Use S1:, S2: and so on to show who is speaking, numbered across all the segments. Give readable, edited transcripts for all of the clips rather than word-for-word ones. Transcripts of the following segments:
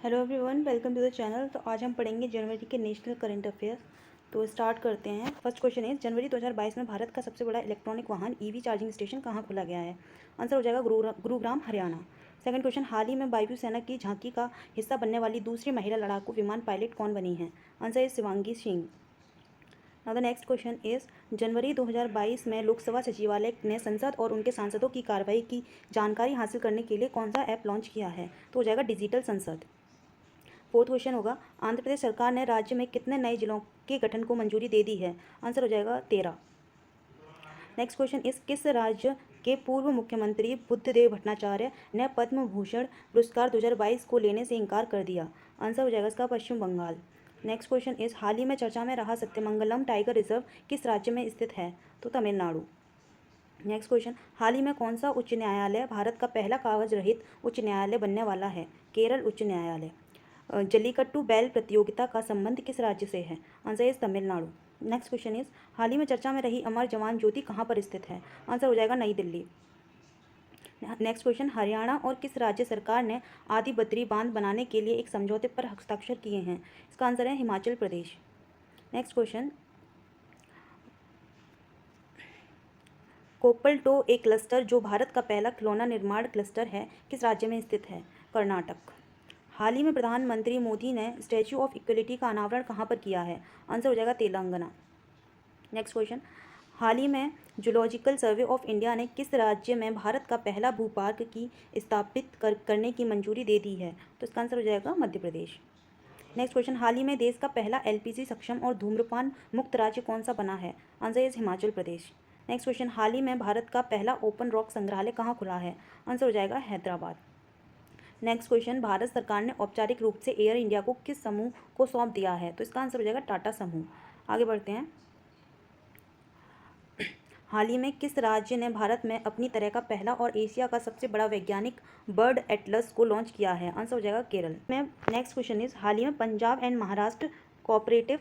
S1: Hello everyone, welcome to the channel. तो आज हम पढ़ेंगे जनवरी के नेशनल करंट अफेयर्स। तो स्टार्ट करते हैं। फर्स्ट क्वेश्चन है, जनवरी 2022 में भारत का सबसे बड़ा इलेक्ट्रॉनिक वाहन ईवी चार्जिंग स्टेशन कहाँ खोला गया है? आंसर हो जाएगा गुरुग्राम, हरियाणा। सेकंड क्वेश्चन, हाल ही में वायुसेना की झांकी का हिस्सा बनने वाली दूसरी महिला लड़ाकू विमान पायलट कौन बनी है? Answer is Shivangi Singh. Now the next question is, जनवरी 2022 में लोकसभा सचिवालय ने संसद और उनके सांसदों की कार्रवाई की जानकारी हासिल करने के लिए कौन सा ऐप लॉन्च किया है? तो हो जाएगा डिजिटल संसद। फोर्थ क्वेश्चन होगा, आंध्र प्रदेश सरकार ने राज्य में कितने नए जिलों के गठन को मंजूरी दे दी है? आंसर हो जाएगा 13। नेक्स्ट क्वेश्चन इस, किस राज्य के पूर्व मुख्यमंत्री बुद्धदेव भट्टाचार्य ने पद्म भूषण पुरस्कार 2022 को लेने से इनकार कर दिया? आंसर हो जाएगा इसका पश्चिम बंगाल। नेक्स्ट क्वेश्चन इस, हाल ही में चर्चा में रहा सत्यमंगलम टाइगर रिजर्व किस राज्य में स्थित है? तो तमिलनाडु। नेक्स्ट क्वेश्चन, हाल ही में कौन सा उच्च न्यायालय भारत का पहला कागज रहित उच्च न्यायालय बनने वाला है? केरल उच्च न्यायालय। जल्लीकट्टू बैल प्रतियोगिता का संबंध किस राज्य से है? Answer is Tamil Nadu. Next question is, हाल ही में चर्चा में रही अमर जवान ज्योति कहाँ पर स्थित है? आंसर हो जाएगा नई दिल्ली। नेक्स्ट क्वेश्चन, हरियाणा और किस राज्य सरकार ने आदि बद्री बांध बनाने के लिए एक समझौते पर हस्ताक्षर किए हैं? इसका आंसर है हिमाचल प्रदेश। नेक्स्ट क्वेश्चन, कोप्पलटो एक क्लस्टर जो भारत का पहला खिलौना निर्माण क्लस्टर है किस राज्य में स्थित है? कर्नाटक। हाल ही में प्रधानमंत्री मोदी ने स्टैच्यू ऑफ इक्वलिटी का अनावरण कहाँ पर किया है? आंसर हो जाएगा तेलंगाना। नेक्स्ट क्वेश्चन, हाल ही में जूलॉजिकल सर्वे ऑफ इंडिया ने किस राज्य में भारत का पहला भू पार्क की स्थापित करने की मंजूरी दे दी है? तो इसका आंसर हो जाएगा मध्य प्रदेश। नेक्स्ट क्वेश्चन, हाल ही में देश का पहला एलपीजी सक्षम और धूम्रपान मुक्त राज्य कौन सा बना है? Answer is Himachal Pradesh. Next question, हाल ही में भारत का पहला ओपन रॉक संग्रहालय कहाँ खुला है? आंसर हो जाएगा हैदराबाद। नेक्स्ट क्वेश्चन, भारत सरकार ने औपचारिक रूप से एयर इंडिया को किस समूह को सौंप दिया है? तो इसका आंसर हो जाएगा टाटा समूह। आगे बढ़ते हैं। हाल ही में किस राज्य ने भारत में अपनी तरह का पहला और एशिया का सबसे बड़ा वैज्ञानिक बर्ड एटलस को लॉन्च किया है? आंसर हो जाएगा केरल में। नेक्स्ट क्वेश्चन इज, हाल ही में पंजाब एंड महाराष्ट्र कोऑपरेटिव,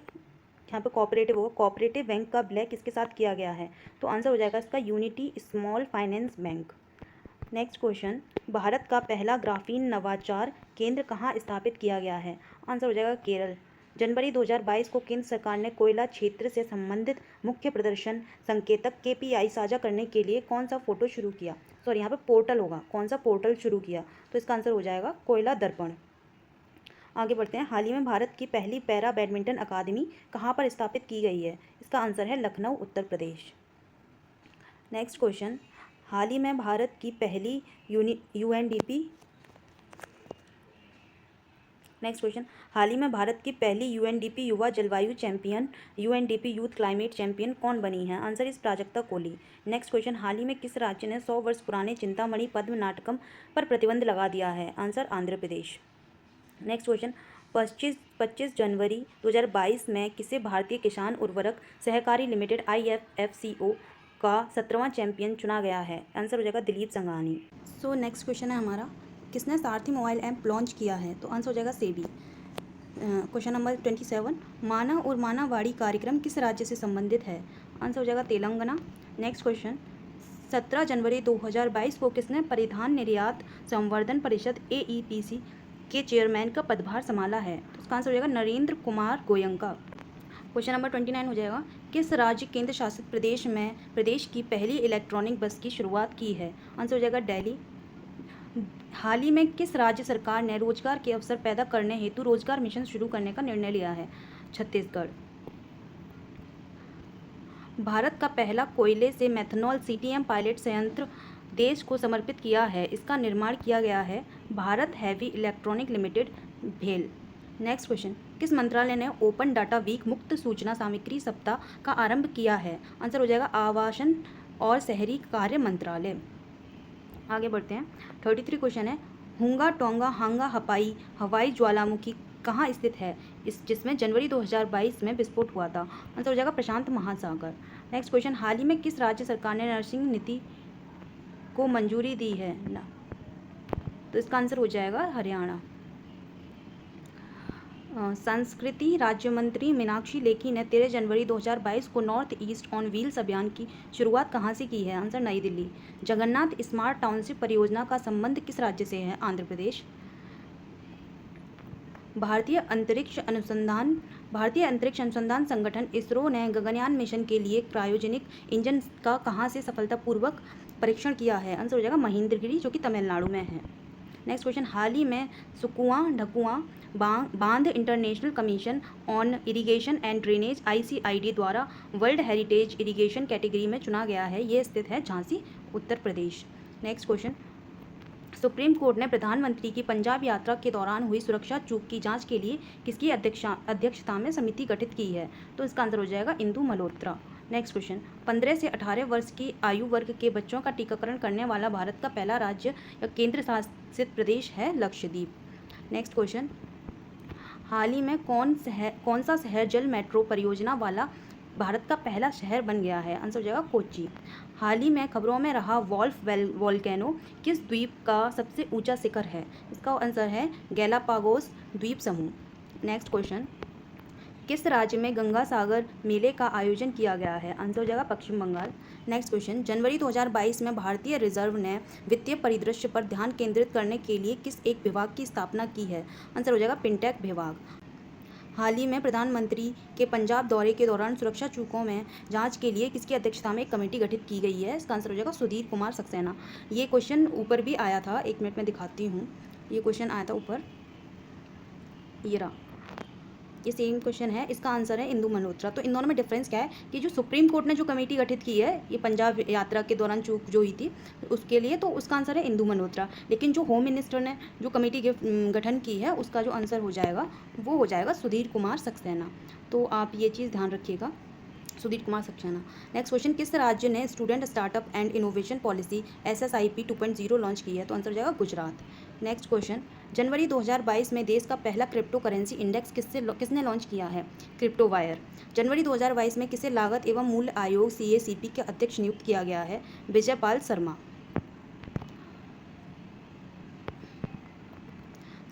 S1: यहाँ पे कोऑपरेटिव होगा, कोऑपरेटिव बैंक का विलय किसके साथ किया गया है? तो आंसर हो जाएगा इसका unity small finance bank. Next question, Bharat का पहला ग्राफीन नवाचार केंद्र कहाँ स्थापित किया गया है? आंसर हो जाएगा केरल। जनवरी 2022 को केंद्र सरकार ने कोयला क्षेत्र से संबंधित मुख्य प्रदर्शन संकेतक केपीआई साझा करने के लिए कौन सा फोटो शुरू किया? सॉरी, यहाँ पे पोर्टल होगा, कौन सा पोर्टल शुरू किया? तो इसका आंसर हो जाएगा कोयला दर्पण। आगे बढ़ते हैं। हाल ही में भारत की पहली पैरा बैडमिंटन अकादमी कहाँ पर स्थापित की गई है? इसका आंसर है लखनऊ, उत्तर प्रदेश। नेक्स्ट क्वेश्चन, हाल ही में भारत की पहली यूएनडीपी नेक्स्ट क्वेश्चन, हाल ही में भारत की पहली यूएनडीपी युवा जलवायु champion, UNDP youth climate champion कौन बनी है? आंसर इस प्राजक्ता कोली। नेक्स्ट क्वेश्चन, हाल ही में किस राज्य ने 100 वर्ष पुराने चिंतामणि पद्म नाटकम पर प्रतिबंध लगा दिया है? Answer Andhra Pradesh. Next question, 25 जनवरी 2022 में किसे भारतीय किसान उर्वरक सहकारी लिमिटेड IFFCO का 17वां चैंपियन चुना गया है? आंसर हो जाएगा Dilip Sanghani. So next question है हमारा, किसने सारथी मोबाइल ऐप लॉन्च किया है? तो आंसर हो जाएगा सेबी। क्वेश्चन नंबर 27, माना और मानावाड़ी कार्यक्रम किस राज्य से संबंधित है? आंसर हो जाएगा तेलंगाना। नेक्स्ट क्वेश्चन, 17 जनवरी 2022 को किसने परिधान निर्यात संवर्धन परिषद AEPC के चेयरमैन का पदभार संभाला है? तो इसका आंसर हो जाएगा नरेंद्र कुमार गोयंका। क्वेश्चन नंबर 29 हो जाएगा, किस राज्य केंद्र शासित प्रदेश में प्रदेश की पहली इलेक्ट्रॉनिक बस की शुरुआत की है? आंसर हो जाएगा दिल्ली। हाल ही में किस राज्य सरकार ने रोजगार के अवसर पैदा करने हेतु रोजगार मिशन शुरू करने का निर्णय लिया है? छत्तीसगढ़। भारत का पहला कोयले से मेथनॉल CTM पायलट संयंत्र देश को समर्पित किया है, इसका निर्माण किया गया है भारत हैवी इलेक्ट्रॉनिक लिमिटेड, भेल। नेक्स्ट क्वेश्चन, किस मंत्रालय ने ओपन डाटा वीक मुक्त सूचना सामग्री सप्ताह का आरंभ किया है? आंसर हो जाएगा आवासन और शहरी कार्य मंत्रालय। आगे बढ़ते हैं। 33 क्वेश्चन है, हुंगा टोंगा हांगा हपाई हवाई ज्वालामुखी कहाँ स्थित है जिसमें जनवरी 2022 में विस्फोट हुआ था? आंसर हो जाएगा प्रशांत महासागर। नेक्स्ट क्वेश्चन, हाल ही में किस राज्य सरकार ने नर्सिंग नीति को मंजूरी दी है? तो इसका आंसर हो जाएगा हरियाणा। संस्कृति राज्य मंत्री मीनाक्षी लेखी ने 13 जनवरी 2022 को नॉर्थ ईस्ट ऑन व्हील्स अभियान की शुरुआत कहाँ से की है? आंसर नई दिल्ली। जगन्नाथ स्मार्ट टाउनशिप परियोजना का संबंध किस राज्य से है? आंध्र प्रदेश। भारतीय अंतरिक्ष अनुसंधान संगठन इसरो ने गगनयान मिशन के लिए क्रायोजेनिक इंजन का कहाँ से सफलतापूर्वक परीक्षण किया है? आंसर हो जाएगा महेंद्रगिरी, जो कि तमिलनाडु में है। नेक्स्ट क्वेश्चन, हाल ही में सुकुआ ढकुआ बांध international commission on irrigation and drainage ICID द्वारा वर्ल्ड हेरिटेज इरिगेशन कैटेगरी में चुना गया है। ये स्थित है Jhansi, Uttar Pradesh. Next question, supreme court ने प्रधानमंत्री की पंजाब यात्रा के दौरान हुई सुरक्षा चूक की जांच के लिए किसकी अध्यक्षता में समिति गठित की है? तो इसका आंसर हो जाएगा इंदु मल्होत्रा। नेक्स्ट क्वेश्चन, 15 से 18 वर्ष की आयु वर्ग के बच्चों का टीकाकरण करने वाला भारत का पहला राज्य या केंद्र शासित प्रदेश है लक्षद्वीप। नेक्स्ट क्वेश्चन, हाल ही में कौन सा शहर जल मेट्रो परियोजना वाला भारत का पहला शहर बन गया है? आंसर हो जाएगा कोच्चि। हाल ही में खबरों में रहा वॉल्फ वोल्केनो किस द्वीप का सबसे ऊंचा शिखर है? इसका आंसर है गैलापागोस द्वीप समूह। नेक्स्ट क्वेश्चन, किस राज्य में गंगा सागर मेले का आयोजन किया गया है? आंसर हो जाएगा पश्चिम बंगाल। नेक्स्ट क्वेश्चन, जनवरी 2022 में भारतीय रिजर्व ने वित्तीय परिदृश्य पर ध्यान केंद्रित करने के लिए किस एक विभाग की स्थापना की है? आंसर हो जाएगा फिनटेक विभाग। हाल ही में प्रधानमंत्री के पंजाब दौरे के दौरान सुरक्षा चूकों में जांच के लिए किसकी अध्यक्षता में एक कमेटी गठित की गई है? इसका आंसर हो जाएगा सुधीर कुमार सक्सेना। ये क्वेश्चन ऊपर भी आया था, एक मिनट में दिखाती हूँ। ये क्वेश्चन आया था ऊपर, ये रहा, ये सेम क्वेश्चन है। इसका आंसर है इंदु मल्होत्रा। तो इन दोनों में डिफरेंस क्या है कि जो सुप्रीम कोर्ट ने जो कमेटी गठित की है ये पंजाब यात्रा के दौरान चूक जो हुई थी उसके लिए, तो उसका आंसर है इंदु मल्होत्रा। लेकिन जो होम मिनिस्टर ने जो कमेटी गठन की है उसका जो आंसर हो जाएगा वो हो जाएगा सुधीर कुमार सक्सेना। तो आप ये चीज़ ध्यान रखिएगा, सुधीर कुमार सक्सेना। नेक्स्ट क्वेश्चन, किस राज्य ने student startup and innovation policy SSIP 2.0 launch की है? तो आंसर हो जाएगा गुजरात। नेक्स्ट क्वेश्चन, जनवरी 2022 में देश का पहला क्रिप्टो करेंसी इंडेक्स किसने लॉन्च किया है? क्रिप्टोवायर। जनवरी 2022 में किसे लागत एवं मूल्य आयोग CACP के अध्यक्ष नियुक्त किया गया है? विजय पाल शर्मा।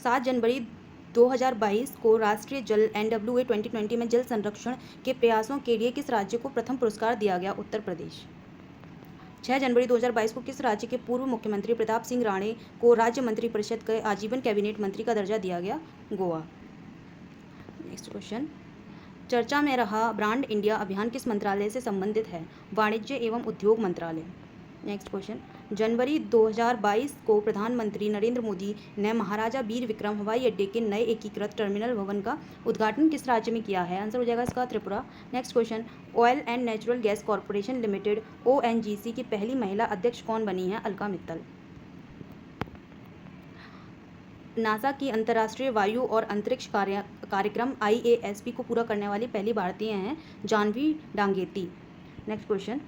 S1: 7 जनवरी 2022 को राष्ट्रीय जल NWA 2020 में जल संरक्षण के प्रयासों के लिए किस राज्य को प्रथम पुरस्कार दिया गया? उत्तर प्रदेश। 6 जनवरी 2022 को किस राज्य के पूर्व मुख्यमंत्री प्रताप सिंह राणे को राज्य मंत्रिपरिषद के आजीवन कैबिनेट मंत्री का दर्जा दिया गया? गोवा। नेक्स्ट क्वेश्चन, चर्चा में रहा ब्रांड इंडिया अभियान किस मंत्रालय से संबंधित है? वाणिज्य एवं उद्योग मंत्रालय। नेक्स्ट क्वेश्चन, जनवरी 2022 को प्रधानमंत्री नरेंद्र मोदी ने महाराजा वीर विक्रम हवाई अड्डे के नए एकीकृत टर्मिनल भवन का उद्घाटन किस राज्य में किया है? आंसर हो जाएगा इसका Tripura. Next question, oil and natural gas corporation limited ONGC की पहली महिला अध्यक्ष कौन बनी है? अलका मित्तल। नासा की अंतर्राष्ट्रीय वायु और अंतरिक्ष कार्यक्रम IASP को पूरा करने वाली पहली भारतीय हैं जानवी डांगेती। नेक्स्ट क्वेश्चन,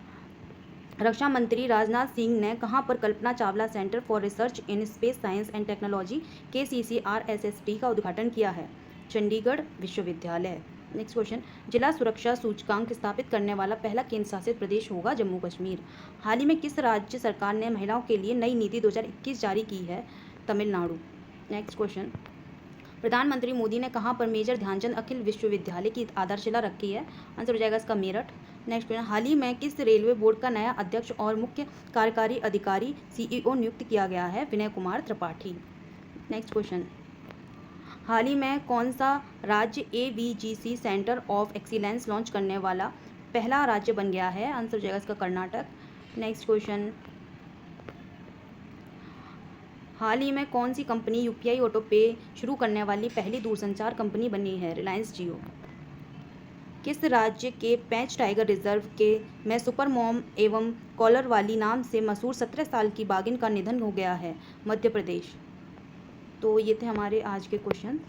S1: रक्षा मंत्री राजनाथ सिंह ने कहां पर Kalpana Chawla centre for research in space science and technology KCCRSST का उद्घाटन किया है? चंडीगढ़ विश्वविद्यालय। नेक्स्ट क्वेश्चन, जिला सुरक्षा सूचकांक स्थापित करने वाला पहला केंद्र शासित प्रदेश होगा जम्मू कश्मीर। हाल ही में किस राज्य सरकार ने महिलाओं के लिए नई नीति 2021 जारी की है? तमिलनाडु। नेक्स्ट क्वेश्चन, प्रधानमंत्री मोदी ने कहां पर मेजर ध्यानचंद अखिल विश्वविद्यालय की आधारशिला रखी है? आंसर हो जाएगा इसका मेरठ। नेक्स्ट क्वेश्चन, हाल ही में किस रेलवे बोर्ड का नया अध्यक्ष और मुख्य कार्यकारी अधिकारी CEO नियुक्त किया गया है? विनय कुमार त्रिपाठी। नेक्स्ट क्वेश्चन, हाल ही में कौन सा राज्य AVGC centre of excellence launch करने वाला पहला राज्य बन गया है? आंसर हो जाएगा इसका कर्नाटक। नेक्स्ट क्वेश्चन, हाल ही में कौन सी कंपनी UPI ऑटो पे शुरू करने वाली पहली दूरसंचार कंपनी बनी है? रिलायंस जियो। किस राज्य के पैंच टाइगर रिजर्व के में सुपर मॉम एवं कॉलर वाली नाम से मशहूर 17 साल की बाघिन का निधन हो गया है? मध्य प्रदेश। तो ये थे हमारे आज के क्वेश्चन।